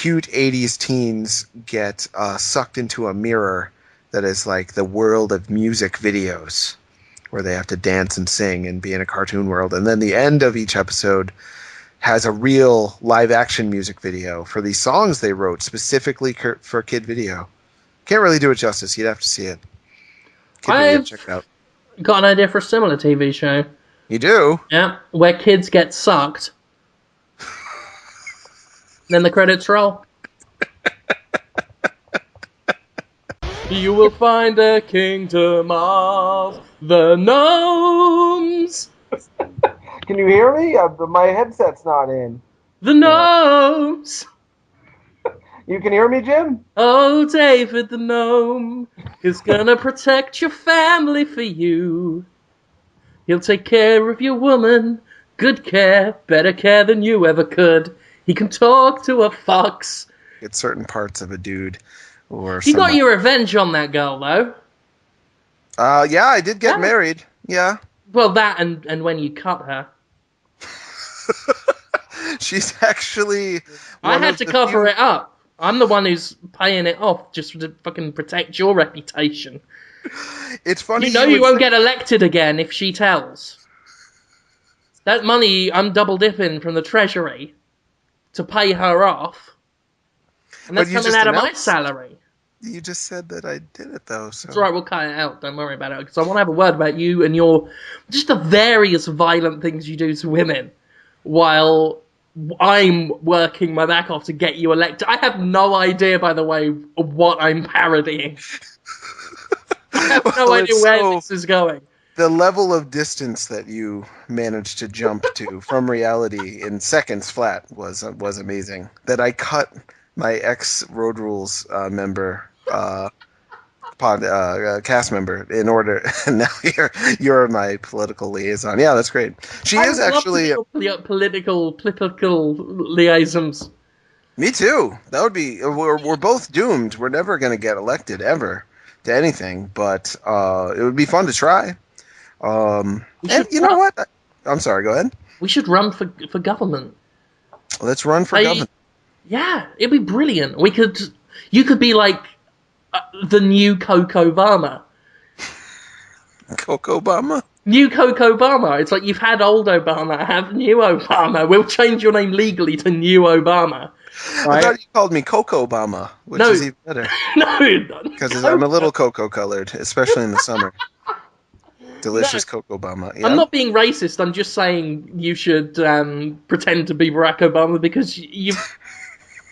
cute 80s teens get sucked into a mirror that is like the world of music videos, where they have to dance and sing and be in a cartoon world. And then the end of each episode has a real live-action music video for these songs they wrote specifically for kid video. Can't really do it justice. You'd have to see it. Kid video, check it out. Got an idea for a similar TV show. You do? Yeah, where kids get sucked. Then the credits roll. You will find a kingdom of the gnomes. Can you hear me? My headset's not in. The gnomes. You can hear me, Jim? Oh, David the gnome is gonna protect your family for you. He'll take care of your woman. Good care. Better care than you ever could. He can talk to a fox. It's certain parts of a dude. Or you got your revenge on that girl, though. Yeah, I did get married. Yeah. Well, that and when you cut her. She's actually... I had to cover it up. I'm the one who's paying it off just to fucking protect your reputation. It's funny. You know you won't get elected again if she tells. That money I'm double dipping from the treasury to pay her off. And that's coming out of my salary. You just said that I did it, though. So. It's alright, we'll cut it out. Don't worry about it. Because I want to have a word about you and your... just the various violent things you do to women while I'm working my back off to get you elected. I have no idea, by the way, of what I'm parodying. I have no idea where this is going. The level of distance that you managed to jump to from reality in seconds flat was amazing. That I cut my ex-Road Rules member, cast member, in order, and now you're my political liaison. Yeah, that's great. She is actually political liaisons. Me too. That would be. We're both doomed. We're never going to get elected ever to anything, but it would be fun to try. And you know what? I'm sorry. Go ahead. We should run for government. Let's run for government. Yeah, it'd be brilliant. You could be like the new Cocobama. Cocobama? New Cocobama. It's like you've had old Obama, have new Obama. We'll change your name legally to New Obama. Right? I thought you called me Cocobama, which is even better. No, because I'm a little cocoa colored, especially in the summer. Delicious Cocobama. Yeah. I'm not being racist. I'm just saying you should pretend to be Barack Obama because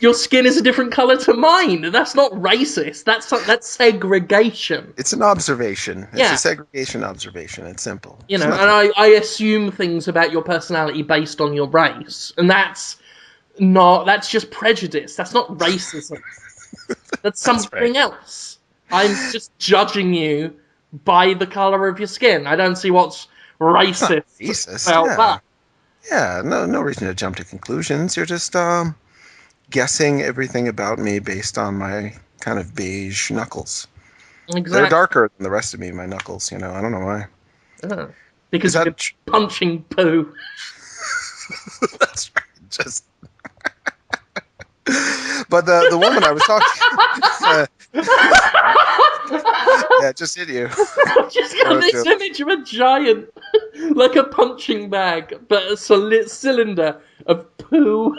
your skin is a different color to mine. That's not racist. That's segregation. It's an observation. It's a segregation observation. It's simple. You know, and I assume things about your personality based on your race, and that's just prejudice. That's not racism. That's something else. I'm just judging you by the color of your skin. I don't see what's racist about that. Yeah, no reason to jump to conclusions. You're just guessing everything about me based on my kind of beige knuckles. Exactly. They're darker than the rest of me, my knuckles, I don't know why. Because you're punching poo. That's right. Just but the woman I was talking yeah, it just hit you. I just got this image of a giant, like a punching bag, but a cylinder of poo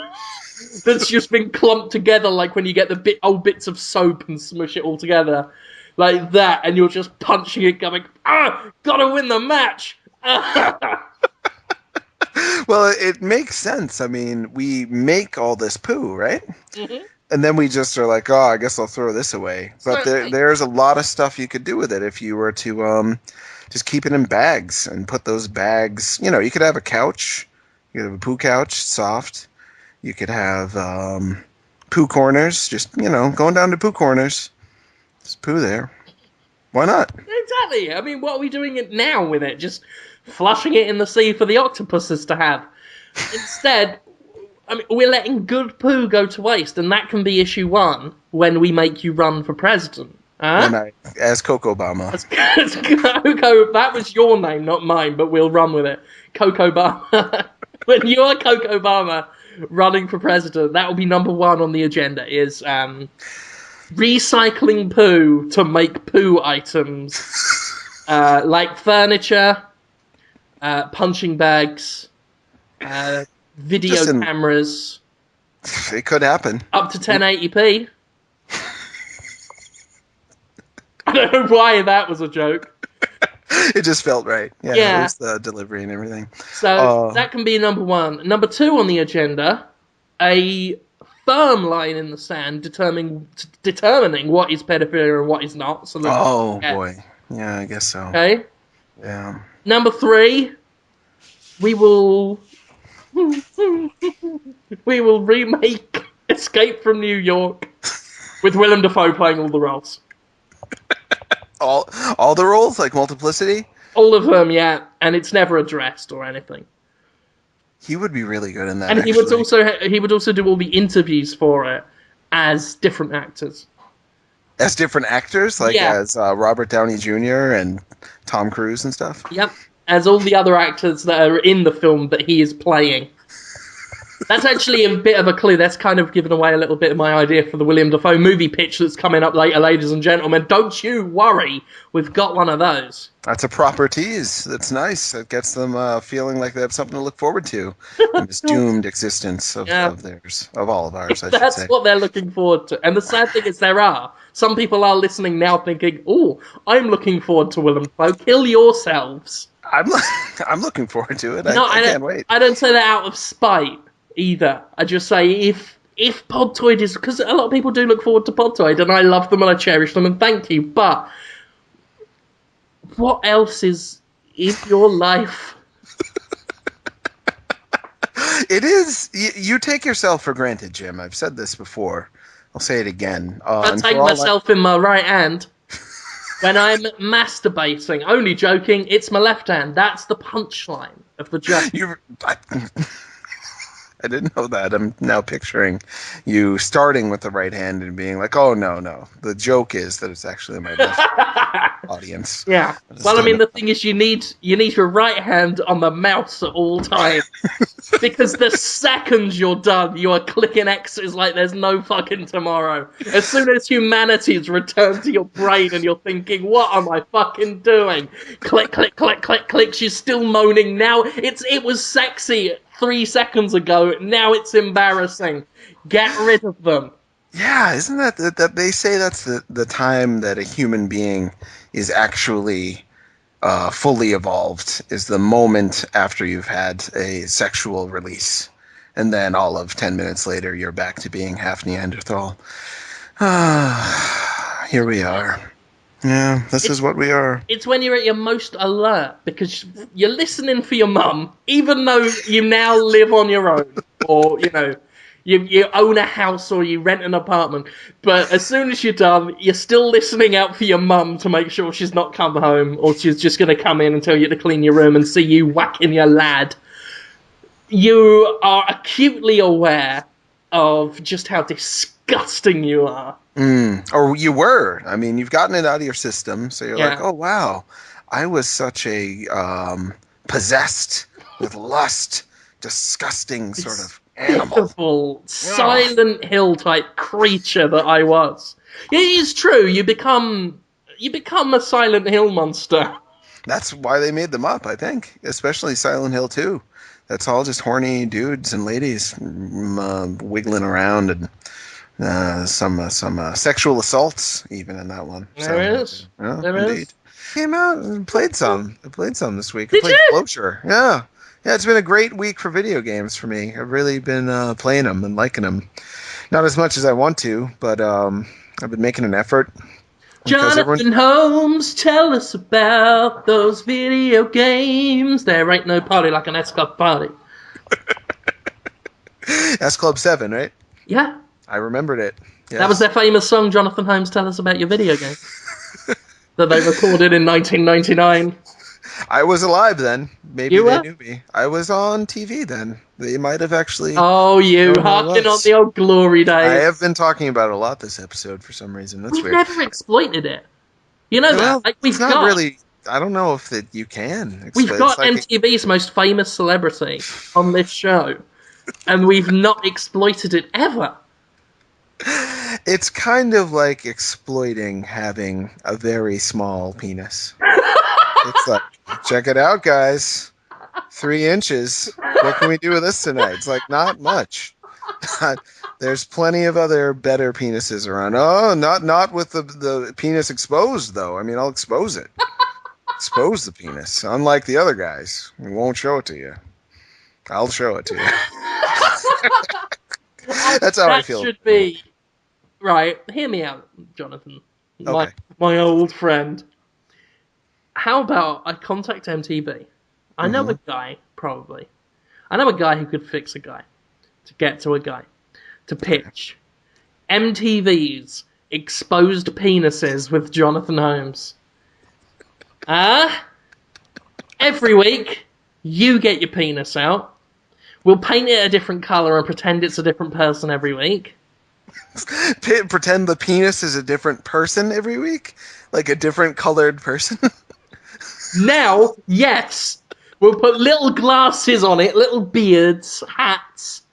that's just been clumped together, like when you get the old bits of soap and smush it all together, like that, and you're just punching it, going, gotta win the match! Well, it makes sense. I mean, we make all this poo, right? Mm-hmm. And then we just are like, I guess I'll throw this away. But there's a lot of stuff you could do with it if you were to just keep it in bags and put those bags. You could have a couch. You could have a poo couch, soft. You could have poo corners, just, going down to poo corners. Just poo there. Why not? Exactly. I mean, what are we doing now with it? Just flushing it in the sea for the octopuses to have. Instead, I mean, we're letting good poo go to waste, and that can be issue 1 when we make you run for president. As Cocobama. That was your name, not mine, but we'll run with it. Cocobama. When you're Cocobama, running for president, that will be number one on the agenda, is recycling poo to make poo items. Like furniture, punching bags, video cameras. It could happen. Up to 1080p. I don't know why that was a joke. It just felt right. Yeah. It was the delivery and everything. So that can be number one. Number two on the agenda, a firm line in the sand determining what is pedophilia and what is not. So boy. Yeah, I guess so. Okay. Yeah. Number three, we will remake Escape from New York with Willem Dafoe playing all the roles. All the roles, like multiplicity? All of them, yeah, and it's never addressed or anything. He would be really good in that. And he would also do all the interviews for it as different actors. As different actors, like as Robert Downey Jr. and Tom Cruise and stuff. Yep, as all the other actors that are in the film that he is playing. That's actually a bit of a clue. That's kind of given away a little bit of my idea for the William Dafoe movie pitch that's coming up later, ladies and gentlemen. Don't you worry, we've got one of those. That's a proper tease. That's nice. It gets them feeling like they have something to look forward to in this doomed existence of theirs, of all of ours, I should say. That's what they're looking forward to. And the sad thing is some people are listening now thinking, oh, I'm looking forward to Willem Dafoe. Kill yourselves. I'm looking forward to it. No, I can't wait. I don't say that out of spite either. I just say if Podtoid is... Because a lot of people do look forward to Podtoid, and I love them and I cherish them, and thank you, but what else is in your life? It is... You take yourself for granted, Jim. I've said this before. I'll say it again. I take myself in my right hand when I'm masturbating. Only joking, it's my left hand. That's the punchline of the joke. I didn't know that. I'm now picturing you starting with the right hand and being like, oh, no. The joke is that it's actually my left audience. Yeah. Well, I mean, the thing is you need your right hand on the mouse at all times. Because the second you're done, you are clicking X's like there's no fucking tomorrow. As soon as humanity's returned to your brain and you're thinking, what am I fucking doing? Click, click, click, click, click. She's still moaning. Now it was sexy 3 seconds ago. Now it's embarrassing. Get rid of them. Yeah, isn't that they say that's the time that a human being is actually fully evolved, is the moment after you've had a sexual release. And then all of 10 minutes later, you're back to being half Neanderthal. Here we are. Yeah, this is what we are. It's when you're at your most alert, because you're listening for your mum, even though you now live on your own, or, you own a house or you rent an apartment. But as soon as you're done, you're still listening out for your mum to make sure she's not come home, or she's just going to come in and tell you to clean your room and see you whacking your lad. You are acutely aware of just how disgusting you are. Or you were. I mean, you've gotten it out of your system, so you're like, oh, wow. I was such a possessed with lust, disgusting sort of animal. Beautiful, Silent Hill type creature that I was. It is true, you become a Silent Hill monster. That's why they made them up, I think. Especially Silent Hill 2. That's all just horny dudes and ladies wiggling around, and some sexual assaults even in that one. There is. Yeah, there indeed. is. Came out and played some. I played some this week. Did I played you? Closure. Yeah. Yeah, it's been a great week for video games for me. I've really been playing them and liking them. Not as much as I want to, but I've been making an effort. Jonathan Holmes, tell us about those video games. There ain't no party like an S-Club party. S-Club 7, right? Yeah. I remembered it. Yes. That was their famous song, Jonathan Holmes, tell us about your video game. That they recorded in 1999. I was alive then. Maybe they knew me. I was on TV then. They might have actually... Oh, you harking on the old glory days. I have been talking about it a lot this episode for some reason. That's weird. We've never exploited it. You know that? Like, we've not really... I don't know if you can. We've got MTV's most famous celebrity on this show. And we've not exploited it ever. It's kind of like exploiting having a very small penis. It's like, check it out, guys. 3 inches. What can we do with this tonight? It's like, not much. There's plenty of other better penises around. Oh, not with the penis exposed, though. I mean, I'll expose it. Expose the penis. Unlike the other guys. We won't show it to you. I'll show it to you. That's how I That feel. should be... Right, hear me out, Jonathan. Okay. My old friend. How about I contact MTV? I know a guy, probably. I know a guy who could fix a guy. To get to a guy. To pitch. MTV's Exposed Penises with Jonathan Holmes. Every week, you get your penis out. We'll paint it a different colour and pretend it's a different person every week. Pretend the penis is a different person every week? Like a different colored person? Now, yes, we'll put little glasses on it, little beards, hats.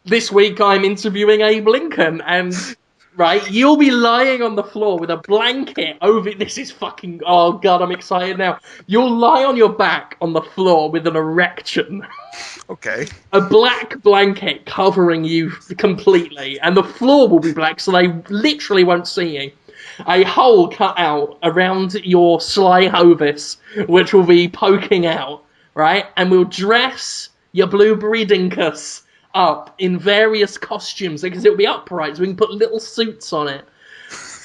This week I'm interviewing Abe Lincoln, and, right, you'll be lying on the floor with a blanket over... This is fucking... Oh, God, I'm excited now. You'll lie on your back on the floor with an erection. Okay. A black blanket covering you completely, and the floor will be black, so they literally won't see you. A hole cut out around your sly hovis, which will be poking out, right? And we'll dress your blueberry dinkus up in various costumes, because it'll be upright, so we can put little suits on it,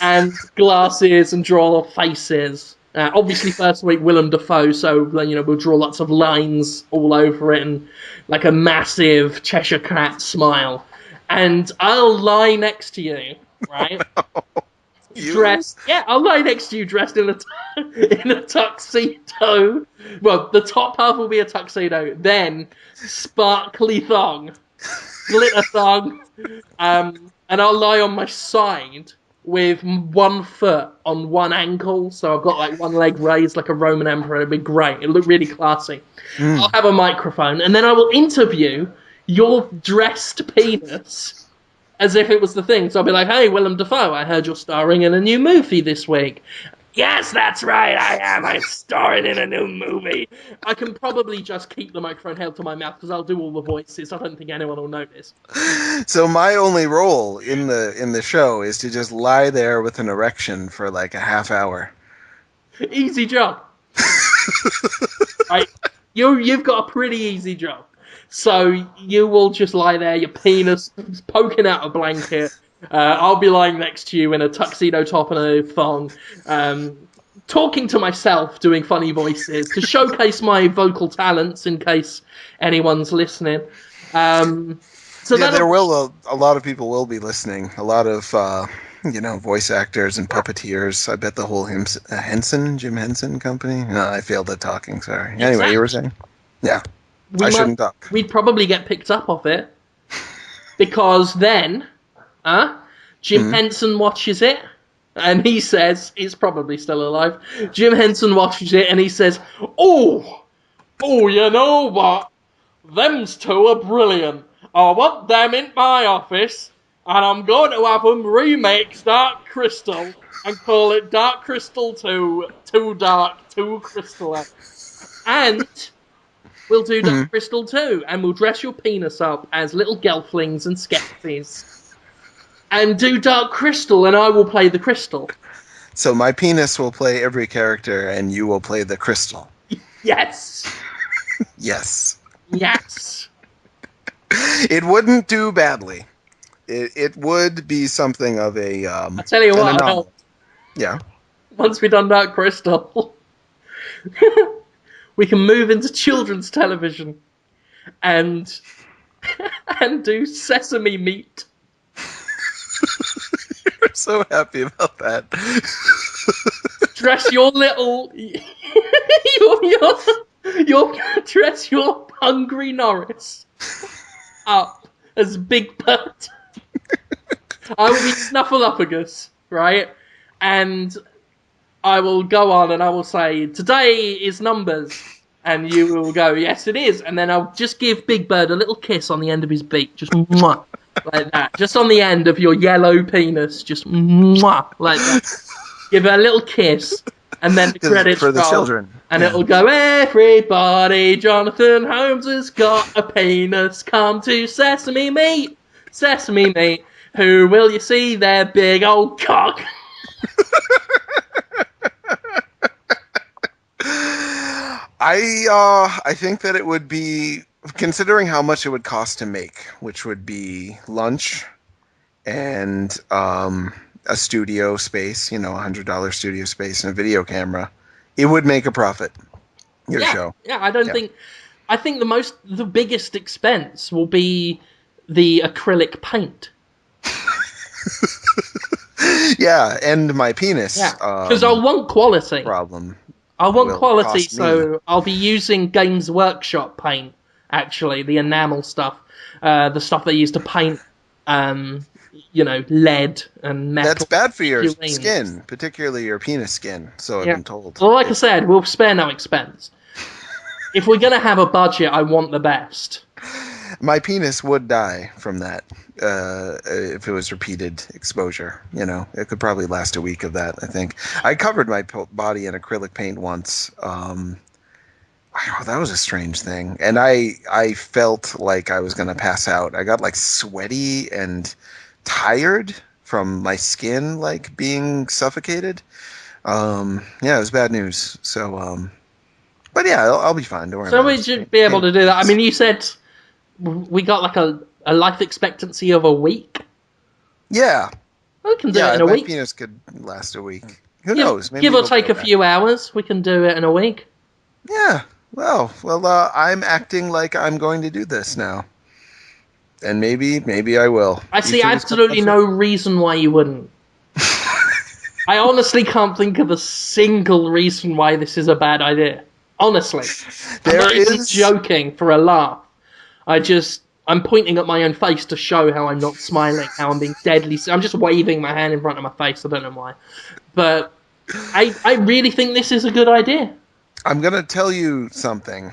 and glasses, and draw faces. Obviously, first week, Willem Dafoe, so, we'll draw lots of lines all over it, and like a massive Cheshire Cat smile. And I'll lie next to you, right? Dressed, yeah, I'll lie next to you dressed in a tuxedo. Well, the top half will be a tuxedo, then sparkly thong, glitter thong, and I'll lie on my side with 1 foot on one ankle, so I've got like one leg raised like a Roman emperor. It'd be great. It'll look really classy. I'll have a microphone, and then I will interview your dressed penis as if it was the thing. So I'll be like, hey, Willem Dafoe, I heard you're starring in a new movie this week. Yes, that's right, I am. I'm starring in a new movie. I can probably just keep the microphone held to my mouth because I'll do all the voices. I don't think anyone will notice. So my only role in the show is to just lie there with an erection for like a half hour. Easy job. Right? You've got a pretty easy job. So you will just lie there, your penis poking out a blanket. I'll be lying next to you in a tuxedo top and a thong, talking to myself, doing funny voices to showcase my vocal talents in case anyone's listening. So yeah, there will a lot of people will be listening. A lot of voice actors and puppeteers. I bet the whole Jim Henson company. No, I failed at talking. Sorry. Anyway, exactly. You were saying? Yeah. Shouldn't talk. We'd probably get picked up off it because then, Jim Henson watches it and he says he's probably still alive. Jim Henson watches it and he says, "Oh, you know what? Them's two are brilliant. I want them in my office, and I'm going to have them remake Dark Crystal and call it Dark Crystal 2, Too Dark, Too Crystal. And we'll do Dark Crystal 2, and we'll dress your penis up as little gelflings and skepsies. And do Dark Crystal, and I will play the crystal." So my penis will play every character, and you will play the crystal. Yes. Yes. Yes. It wouldn't do badly. It would be something of a I tell you what, yeah. Once we've done Dark Crystal, we can move into children's television and do Sesame Meat. You're so happy about that. Dress your little dress your Hungry Norris up as Big Bird. I will be Snuffleupagus, right? And I will go on and I will say, today is numbers. And you will go, yes, it is. And then I'll just give Big Bird a little kiss on the end of his beak. Just mwah, like that. Just on the end of your yellow penis. Just mwah, like that. Give her a little kiss. And then the credits for the roll. children. And it'll go, everybody, Jonathan Holmes has got a penis. Come to Sesame Meat. Sesame Meat. Who will you see their big old cock? I think that it would be, considering how much it would cost to make, which would be lunch and a studio space, $100 studio space and a video camera, it would make a profit. Your show. Yeah, I think the biggest expense will be the acrylic paint. Yeah, and my penis. Yeah, because I'll want quality. Problem. I want quality, so I'll be using Games Workshop paint, actually, the enamel stuff, the stuff they use to paint, lead and metal. That's bad for your skin, particularly your penis skin, so I've been told. Well, like I said, we'll spare no expense. If we're going to have a budget, I want the best. My penis would die from that if it was repeated exposure. It could probably last a week of that, I think. I covered my body in acrylic paint once. That was a strange thing. And I felt like I was going to pass out. I got sweaty and tired from my skin being suffocated. It was bad news. So, but yeah, I'll be fine. Don't worry about it. So we should be able to do that. I mean, you said we got a life expectancy of a week. Yeah. We can do it in a week. My penis could last a week. Who knows? Maybe give or take a few hours. We can do it in a week. Yeah. Well, I'm acting like I'm going to do this now. And maybe I will. I see absolutely no reason why you wouldn't. I honestly can't think of a single reason why this is a bad idea. Honestly. I'm not even joking for a laugh. I'm pointing at my own face to show how I'm not smiling, how I'm being deadly. I'm just waving my hand in front of my face. I don't know why. But I really think this is a good idea. I'm going to tell you something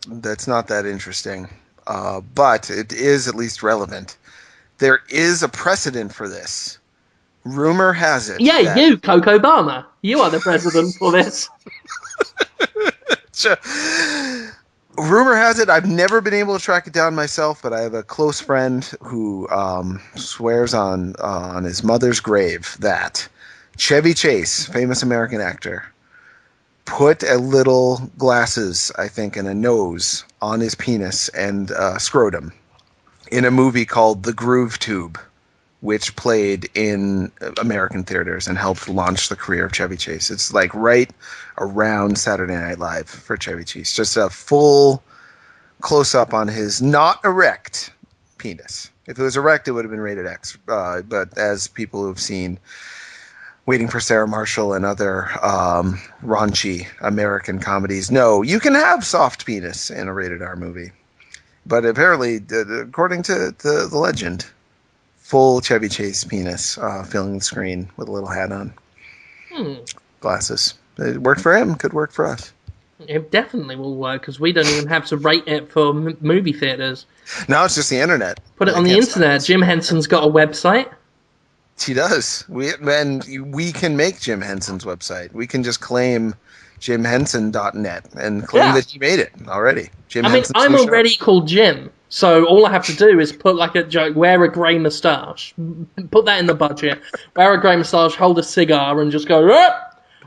that's not that interesting, but it is at least relevant. There is a precedent for this. Rumor has it. Yeah, you, Cocobama. You are the precedent for this. Rumor has it, I've never been able to track it down myself, but I have a close friend who swears on his mother's grave that Chevy Chase, famous American actor, put a little glasses, I think, and a nose on his penis and scrotum in a movie called The Groove Tube, which played in American theaters and helped launch the career of Chevy Chase. It's right around Saturday Night Live for Chevy Chase. Just a full close-up on his not erect penis. If it was erect, it would have been rated X. But as people who have seen Waiting for Sarah Marshall and other raunchy American comedies know, you can have soft penis in a rated R movie. But apparently, according to the legend, full Chevy Chase penis filling the screen with a little hat on. Glasses. It worked for him. Could work for us. It definitely will work because we don't even have to rate it for movie theaters. Now it's just the internet. Put it on the internet. Jim Henson's got a website. He does. We can make Jim Henson's website. We can just claim jimhenson.net and claim that he made it already. I'm already called Jim, so all I have to do is put a joke, wear a grey moustache, put that in the budget, wear a grey moustache, hold a cigar, and just go,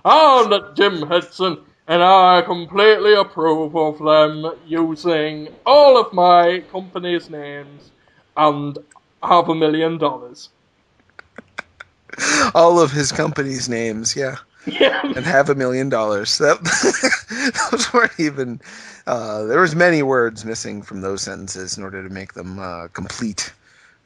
I'm Jim Henson, and I completely approve of them using all of my company's names and $500,000. All of his company's names, yeah. Yeah. And $500,000. Those weren't even... there was many words missing from those sentences in order to make them complete.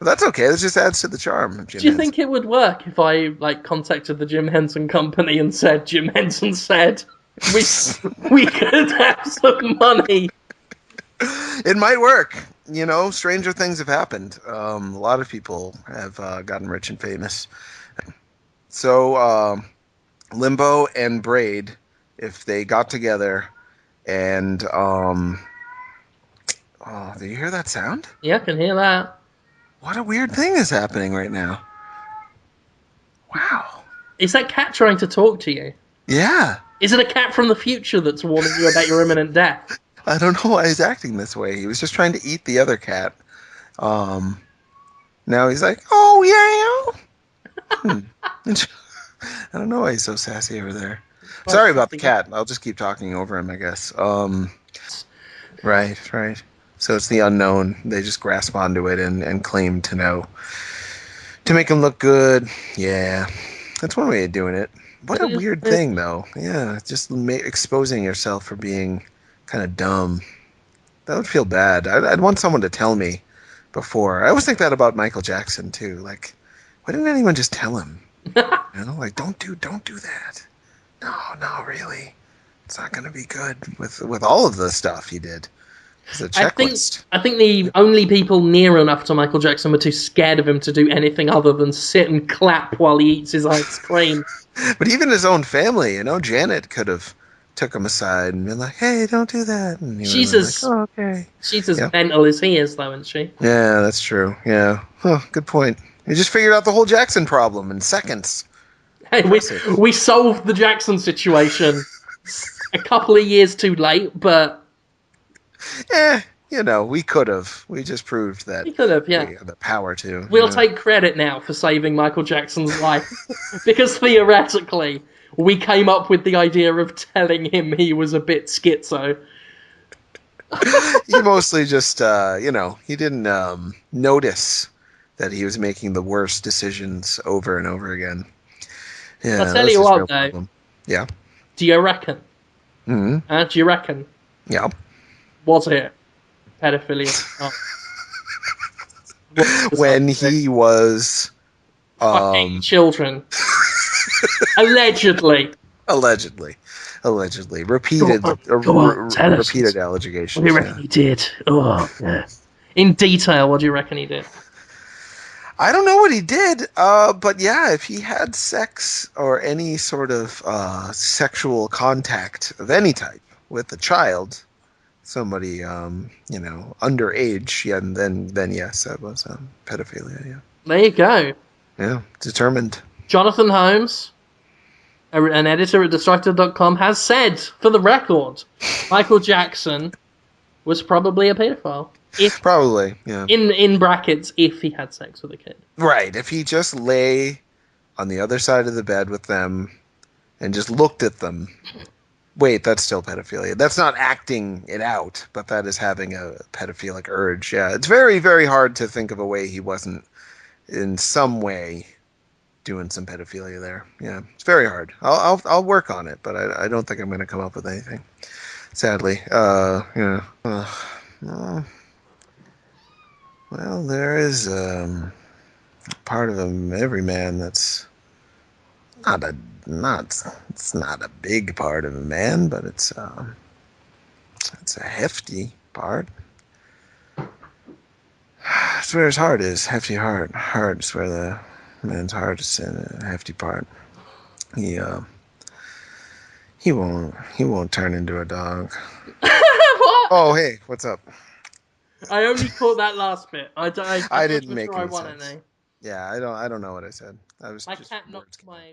But that's okay. That just adds to the charm of Jim Do you Henson. think it would work if I contacted the Jim Henson company and said, Jim Henson said, we could have some money? It might work. Stranger things have happened. A lot of people have gotten rich and famous. So Limbo and Braid, if they got together And oh, do you hear that sound? Yeah, I can hear that. What a weird thing is happening right now. Wow. Is that cat trying to talk to you? Yeah. Is it a cat from the future that's warning you about your imminent death? I don't know why he's acting this way. He was just trying to eat the other cat. Now he's like, oh yeah. I don't know why he's so sassy over there. Sorry about the cat. I'll just keep talking over him, I guess. Right, right. So it's the unknown. They just grasp onto it and claim to know. To make him look good. Yeah. That's one way of doing it. What a weird thing, though. Yeah, just exposing yourself for being kind of dumb. That would feel bad. I'd want someone to tell me before. I always think that about Michael Jackson, too. Like, why didn't anyone just tell him? You know, like, don't do that. No, really. It's not going to be good with all of the stuff he did. It's a checklist. I think the only people near enough to Michael Jackson were too scared of him to do anything other than sit and clap while he eats his ice cream. But even his own family, you know, Janet could have took him aside and been like, "Hey, don't do that." And he would have been like, "Oh, okay." She's as mental as he is, though, isn't she? Yeah, that's true. Yeah. Huh, good point. You just figured out the whole Jackson problem in seconds. Hey, we solved the Jackson situation a couple of years too late, but you know, we could have. We just proved that we could have. Yeah, we have the power to. We'll take credit now for saving Michael Jackson's life because theoretically we came up with the idea of telling him he was a bit schizo. He mostly just, you know, he didn't notice that he was making the worst decisions over and over again. Yeah, I'll tell you what, though. Problem. Yeah. Do you reckon? Mm-hmm. Do you reckon? Yeah. Was it pedophilia? When he was fucking children. Allegedly. Allegedly. Repeated repeated allegations. What do you reckon he did? Oh, yeah. In detail, what do you reckon he did? I don't know what he did, but yeah, if he had sex or any sort of sexual contact of any type with a child, somebody, you know, underage, yeah, then yes, that was pedophilia, yeah. There you go. Yeah, determined. Jonathan Holmes, an editor at Destructor.com, has said, for the record, Michael Jackson was probably a pedophile. Probably, yeah. In brackets, if he had sex with a kid. Right, if he just lay on the other side of the bed with them and just looked at them. Wait, that's still pedophilia. That's not acting it out, but that is having a pedophilic urge. Yeah, it's very, very hard to think of a way he wasn't in some way doing some pedophilia there. Yeah, it's very hard. I'll work on it, but I don't think I'm going to come up with anything. Sadly, yeah. Well, there is part of every man that's it's not a big part of a man, but it's a hefty part. It's where his heart is, hefty heart. Heart is where the man's heart is in a hefty part. He won't turn into a dog. What? Oh, hey, what's up? I only caught that last bit. I didn't make sure any sense. Yeah, I don't know what I said. I was my just cat knocked my